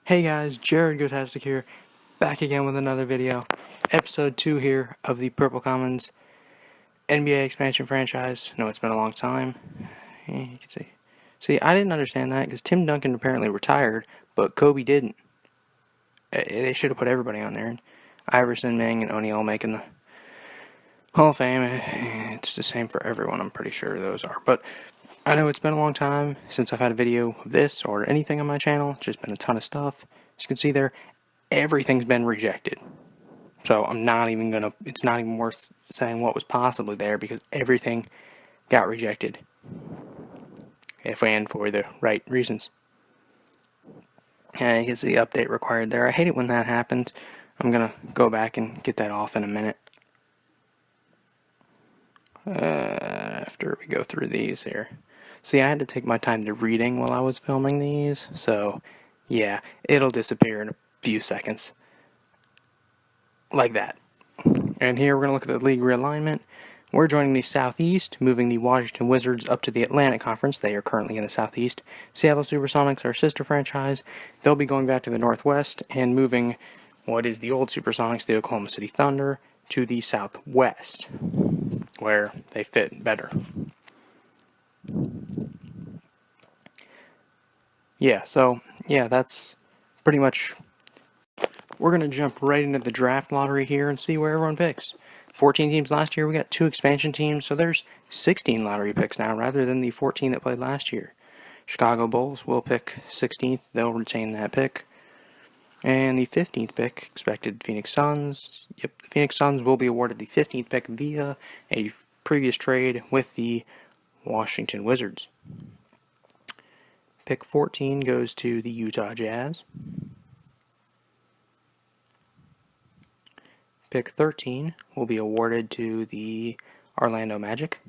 Hey guys, Goattastic here, back again with another video. Episode 2 here of the Purple Commons NBA expansion franchise. No, it's been a long time. You can see. See, I didn't understand that because Tim Duncan apparently retired, but Kobe didn't. They should have put everybody on there. Iverson, Ming, and O'Neal making the Hall of Fame. It's the same for everyone, I'm pretty sure those are. But I know it's been a long time since I've had a video of this or anything on my channel. It's just been a ton of stuff. As you can see there, everything's been rejected. So I'm not even gonna, it's not even worth saying what was possibly there because everything got rejected. If and for the right reasons. And you can see the update required there. I hate it when that happens. I'm gonna go back and get that off in a minute. After we go through these here. See, I had to take my time to reading while I was filming these, so yeah, it'll disappear in a few seconds. Like that. And here we're going to look at the league realignment. We're joining the Southeast, moving the Washington Wizards up to the Atlantic Conference. They are currently in the Southeast. Seattle Supersonics, our sister franchise, they'll be going back to the Northwest and moving what is the old Supersonics, the Oklahoma City Thunder, to the Southwest, where they fit better. Yeah, so, yeah, that's pretty much... We're going to jump right into the draft lottery here and see where everyone picks. 14 teams last year, we got 2 expansion teams, so there's 16 lottery picks now rather than the 14 that played last year. Chicago Bulls will pick 16th, they'll retain that pick. And the 15th pick, expected Phoenix Suns. Yep, the Phoenix Suns will be awarded the 15th pick via a previous trade with the Washington Wizards. Pick 14 goes to the Utah Jazz. Pick 13 will be awarded to the Orlando Magic.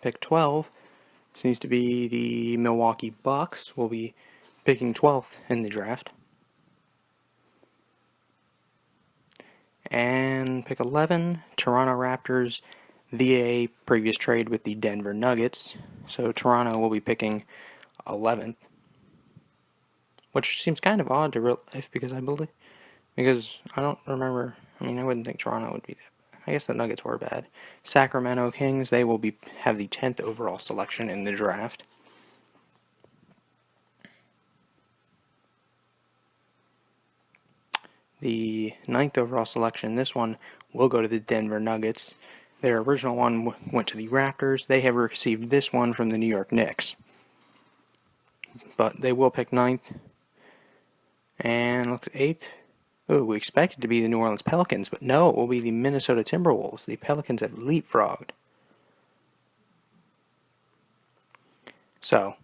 Pick 12 seems to be the Milwaukee Bucks. Will be picking 12th in the draft. And pick 11, Toronto Raptors via a previous trade with the Denver Nuggets. So Toronto will be picking 11th. Which seems kind of odd to real life because I don't remember. I mean, I wouldn't think Toronto would be that bad. I guess the Nuggets were bad. Sacramento Kings, they will have the 10th overall selection in the draft. The 9th overall selection, this one will go to the Denver Nuggets. Their original one went to the Raptors. They have received this one from the New York Knicks. But they will pick 9th. And looks 8th. Oh, we expect it to be the New Orleans Pelicans, but no, it will be the Minnesota Timberwolves. The Pelicans have leapfrogged. So,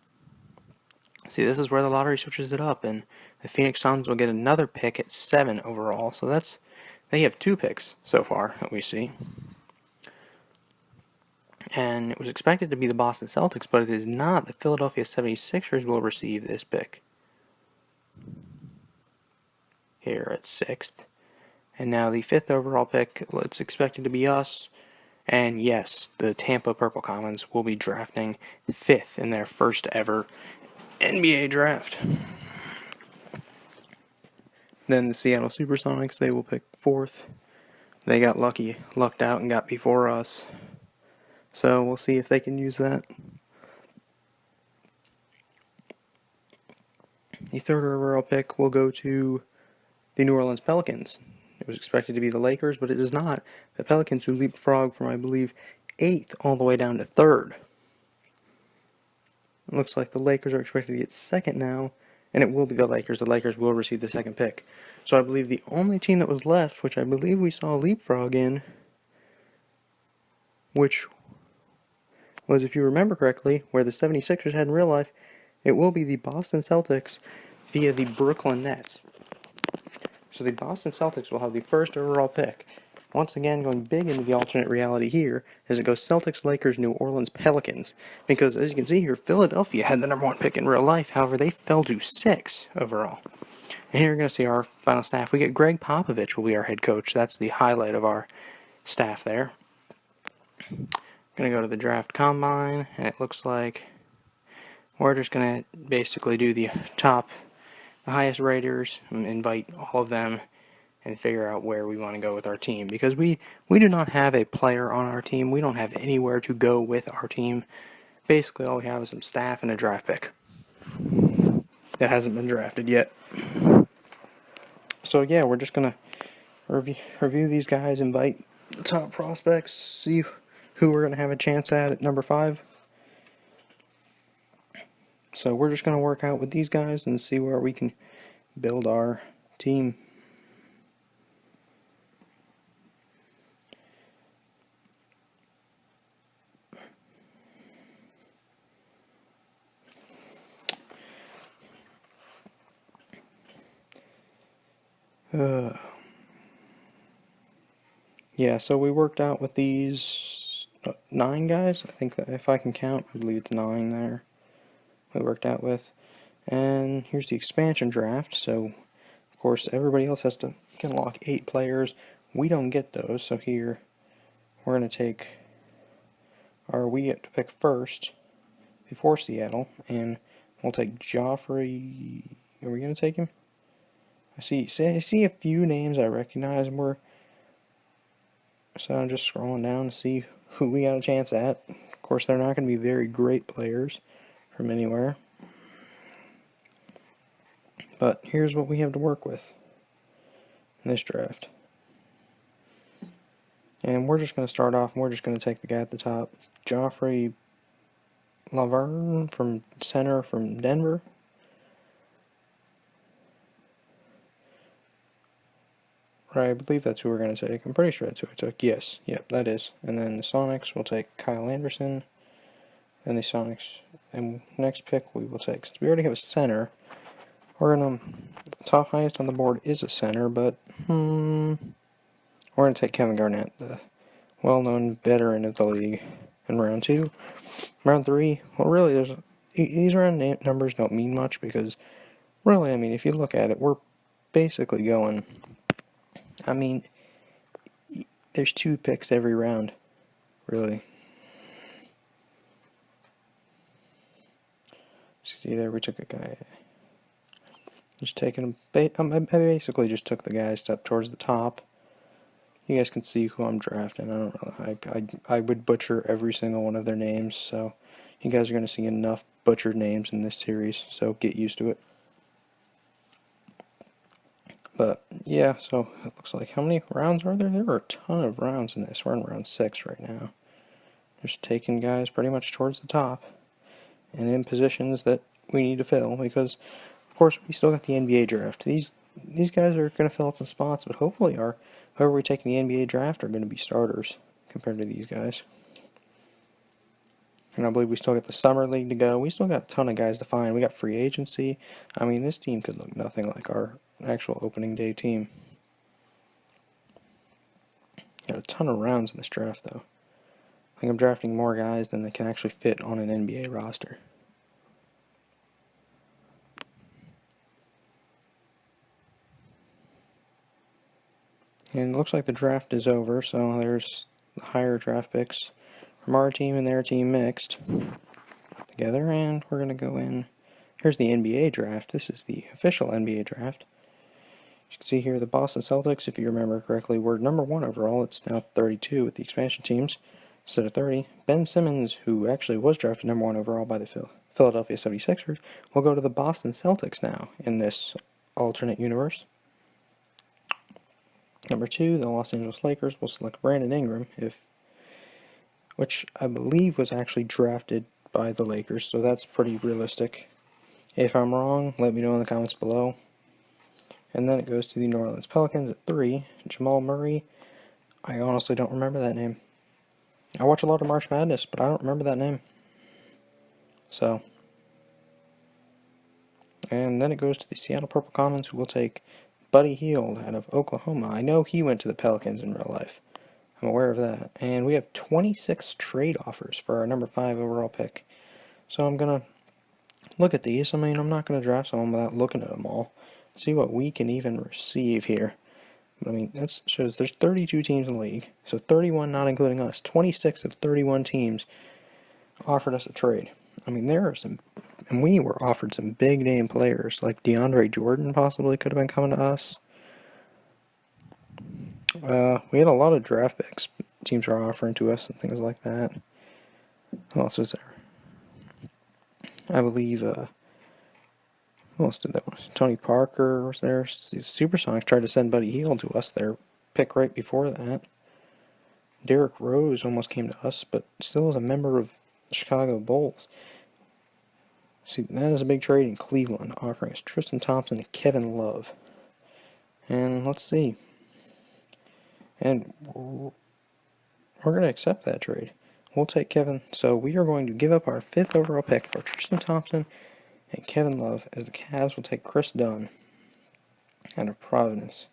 see, this is where the lottery switches it up, and the Phoenix Suns will get another pick at 7 overall. So they have 2 picks so far that we see. And it was expected to be the Boston Celtics, but it is not. The Philadelphia 76ers will receive this pick here at 6th. And now the 5th overall pick, it's expected to be us. And yes, the Tampa Purple Commons will be drafting 5th in their first ever NBA draft. Then the Seattle Supersonics, they will pick 4th. They got lucked out and got before us. So we'll see if they can use that. The 3rd overall pick will go to the New Orleans Pelicans. It was expected to be the Lakers, but it is not. The Pelicans, who leapfrog from, I believe, 8th all the way down to 3rd. It looks like the Lakers are expected to get 2nd now, and it will be the Lakers. The Lakers will receive the 2nd pick. So I believe the only team that was left, which I believe we saw leapfrog in, which was, if you remember correctly, where the 76ers had in real life, it will be the Boston Celtics via the Brooklyn Nets. So the Boston Celtics will have the 1st overall pick. Once again, going big into the alternate reality here, as it goes Celtics, Lakers, New Orleans, Pelicans. Because, as you can see here, Philadelphia had the number 1 pick in real life. However, they fell to 6 overall. And here you're going to see our final staff. We get Greg Popovich will be our head coach. That's the highlight of our staff there. Going to go to the draft combine, and it looks like We're just going to basically do the highest raters, and invite all of them, and figure out where we want to go with our team. Because we do not have a player on our team. We don't have anywhere to go with our team. Basically, all we have is some staff and a draft pick that hasn't been drafted yet. So yeah, we're just going to review these guys, invite the top prospects, see who we're going to have a chance at number 5. So we're just going to work out with these guys and see where we can build our team. Yeah, so we worked out with these 9 guys. I think that if I can count, I believe it's 9 there we worked out with. And here's the expansion draft. So, of course, everybody else can lock 8 players. We don't get those. So here, we're going to take, or we get to pick first before Seattle. And we'll take Joffrey. Are we going to take him? I see a few names I recognize more. So I'm just scrolling down to see who we got a chance at. Of course, they're not going to be very great players from anywhere. But here's what we have to work with in this draft. And we're just going to start off, and we're just going to take the guy at the top, Joffrey Laverne from center from Denver. Right, I believe that's who we're going to take. I'm pretty sure that's who I took. Yes, yep, that is. And then the Sonics will take Kyle Anderson. And the Sonics, and next pick we will take, since we already have a center, we're going to, top highest on the board is a center, but, we're going to take Kevin Garnett, the well-known veteran of the league, in round 2. Round 3, well, really, these round numbers don't mean much, because, really, I mean, if you look at it, we're basically going, I mean, there's 2 picks every round, really. See there, we took a guy. Just taking I basically just took the guys up towards the top. You guys can see who I'm drafting. I don't know. I would butcher every single one of their names, so you guys are going to see enough butchered names in this series, so get used to it. But yeah, so it looks like, how many rounds are there? There are a ton of rounds in this. We're in round 6 right now. Just taking guys pretty much towards the top and in positions that we need to fill, because of course we still got the NBA draft. These guys are going to fill out some spots, but hopefully whoever we take in the NBA draft are going to be starters compared to these guys. And I believe we still got the summer league to go. We still got a ton of guys to find. We got free agency. I mean, this team could look nothing like our actual opening day team. Got a ton of rounds in this draft, though. I think I'm drafting more guys than they can actually fit on an NBA roster. And it looks like the draft is over, so there's the higher draft picks from our team and their team mixed together, and we're going to go in. Here's the NBA draft. This is the official NBA draft. As you can see here, the Boston Celtics, if you remember correctly, were number 1 overall. It's now 32 with the expansion teams instead of 30. Ben Simmons, who actually was drafted number 1 overall by the Philadelphia 76ers, will go to the Boston Celtics now in this alternate universe. Number 2, the Los Angeles Lakers will select Brandon Ingram, which I believe was actually drafted by the Lakers, so that's pretty realistic. If I'm wrong, let me know in the comments below. And then it goes to the New Orleans Pelicans at 3, Jamal Murray. I honestly don't remember that name. I watch a lot of March Madness, but I don't remember that name. So, and then it goes to the Seattle Purple Commons, who will take Buddy Hield out of Oklahoma. I know he went to the Pelicans in real life. I'm aware of that. And we have 26 trade offers for our number 5 overall pick. So I'm going to look at these. I mean, I'm not going to draft someone without looking at them all. See what we can even receive here. But I mean, that shows there's 32 teams in the league. So 31 not including us. 26 of 31 teams offered us a trade. I mean, there are some And we were offered some big name players, like DeAndre Jordan possibly could have been coming to us. We had a lot of draft picks teams are offering to us and things like that. Who else is there? I believe, who else did that one? Tony Parker was there. The Supersonics tried to send Buddy Hield to us, their pick right before that. Derrick Rose almost came to us, but still is a member of the Chicago Bulls. See, that is a big trade in Cleveland, offering us Tristan Thompson and Kevin Love. And let's see. And we're going to accept that trade. We'll take Kevin. So we are going to give up our 5th overall pick for Tristan Thompson and Kevin Love, as the Cavs will take Chris Dunn out of Providence.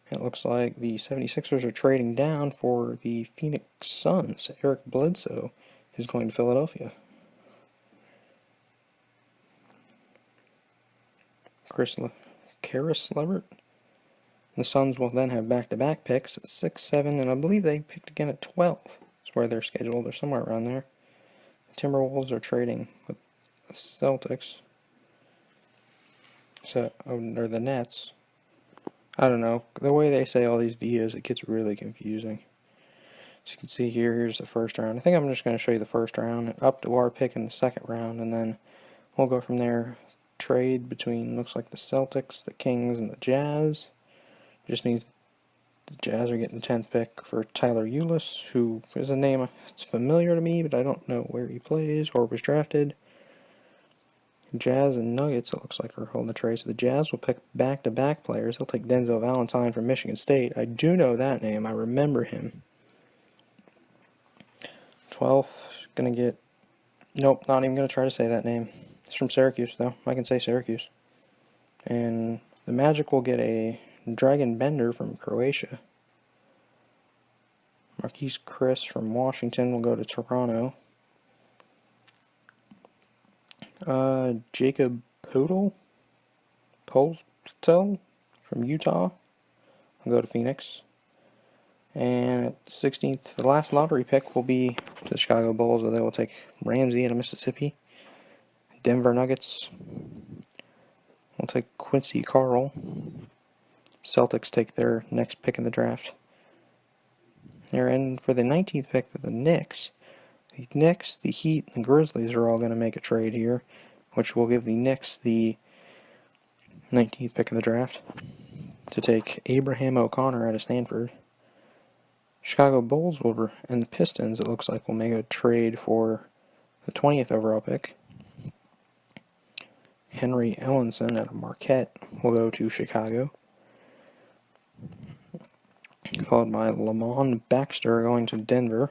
It looks like the 76ers are trading down for the Phoenix Suns. Eric Bledsoe is going to Philadelphia. Karis Levert. The Suns will then have back-to-back picks at 6, 7, and I believe they picked again at 12. That's where they're scheduled. They're somewhere around there. The Timberwolves are trading with the Celtics. Or the Nets. I don't know. The way they say all these videos, it gets really confusing. As you can see here, here's the first round. I think I'm just going to show you the first round, up to our pick in the second round, and then we'll go from there. Trade between, looks like the Celtics, the Kings, and the Jazz. Just needs, the Jazz are getting the 10th pick for Tyler Ulis, who is a name that's familiar to me, but I don't know where he plays or was drafted. Jazz and Nuggets, it looks like, are holding the trade. So the Jazz will pick back-to-back players. They'll take Denzel Valentine from Michigan State. I do know that name. I remember him. 12th, going to get... Nope, not even going to try to say that name. It's from Syracuse, though. I can say Syracuse. And the Magic will get a Dragon Bender from Croatia. Marquise Chris from Washington will go to Toronto. Jacob Poeltl from Utah will go to Phoenix. And at the 16th, the last lottery pick will be to the Chicago Bulls, where they will take Ramsey out of Mississippi. Denver Nuggets will take Quincy Carl. Celtics take their next pick in the draft. They're in for the 19th pick of the Knicks. The Knicks, the Heat, and the Grizzlies are all going to make a trade here, which will give the Knicks the 19th pick of the draft to take Abraham O'Connor out of Stanford. Chicago Bulls and the Pistons, it looks like, will make a trade for the 20th overall pick. Henry Ellenson out of Marquette will go to Chicago, followed by Lamont Baxter going to Denver.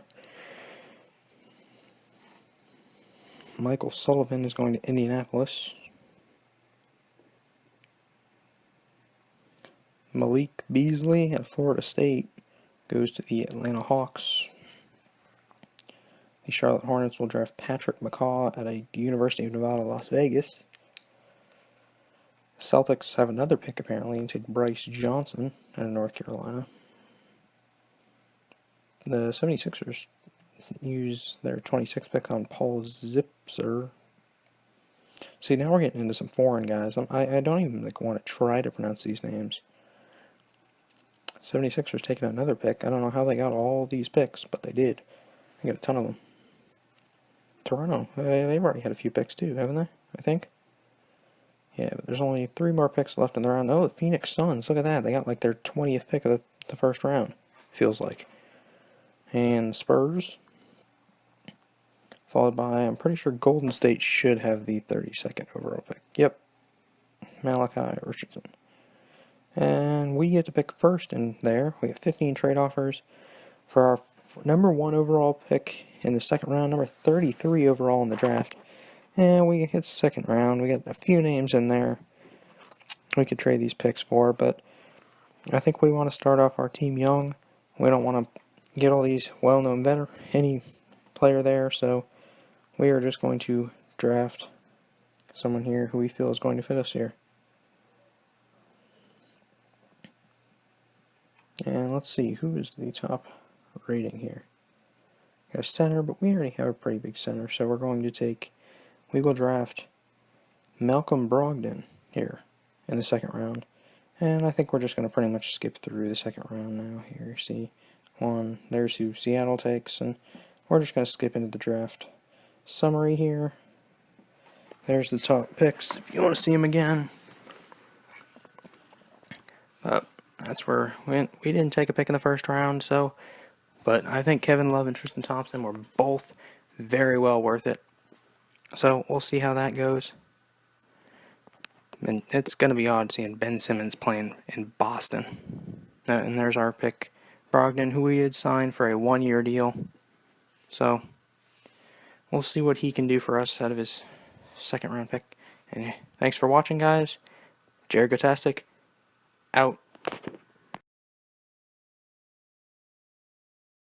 Michael Sullivan is going to Indianapolis. Malik Beasley at Florida State goes to the Atlanta Hawks. The Charlotte Hornets will draft Patrick McCaw at the University of Nevada, Las Vegas. Celtics have another pick apparently and take Bryce Johnson out of North Carolina. The 76ers use their 26th pick on Paul Zipser. See, now we're getting into some foreign guys. I don't even want to try to pronounce these names. 76ers taking another pick. I don't know how they got all these picks, but they did. They got a ton of them. Toronto, they've already had a few picks too, haven't they? I think. Yeah, but there's only 3 more picks left in the round. Oh, the Phoenix Suns, look at that. They got like their 20th pick of the first round, feels like. And Spurs, followed by, I'm pretty sure Golden State should have the 32nd overall pick. Yep, Malachi Richardson. And we get to pick first in there. We have 15 trade offers for our number 1 overall pick in the second round, number 33 overall in the draft. And we hit second round. We got a few names in there we could trade these picks for, but I think we want to start off our team young. We don't want to get all these well-known any player there, so we are just going to draft someone here who we feel is going to fit us here. And let's see, who is the top rating here? Got a center, but we already have a pretty big center, so we're going to take we will draft Malcolm Brogdon here in the second round. And I think we're just going to pretty much skip through the second round now here. See, there's who Seattle takes, and we're just going to skip into the draft summary here. There's the top picks, if you want to see them again. That's where we didn't take a pick in the first round, but I think Kevin Love and Tristan Thompson were both very well worth it. So we'll see how that goes. And it's going to be odd seeing Ben Simmons playing in Boston. And there's our pick, Brogdon, who we had signed for a 1-year deal. So we'll see what he can do for us out of his second round pick. And thanks for watching, guys. Goattastic out.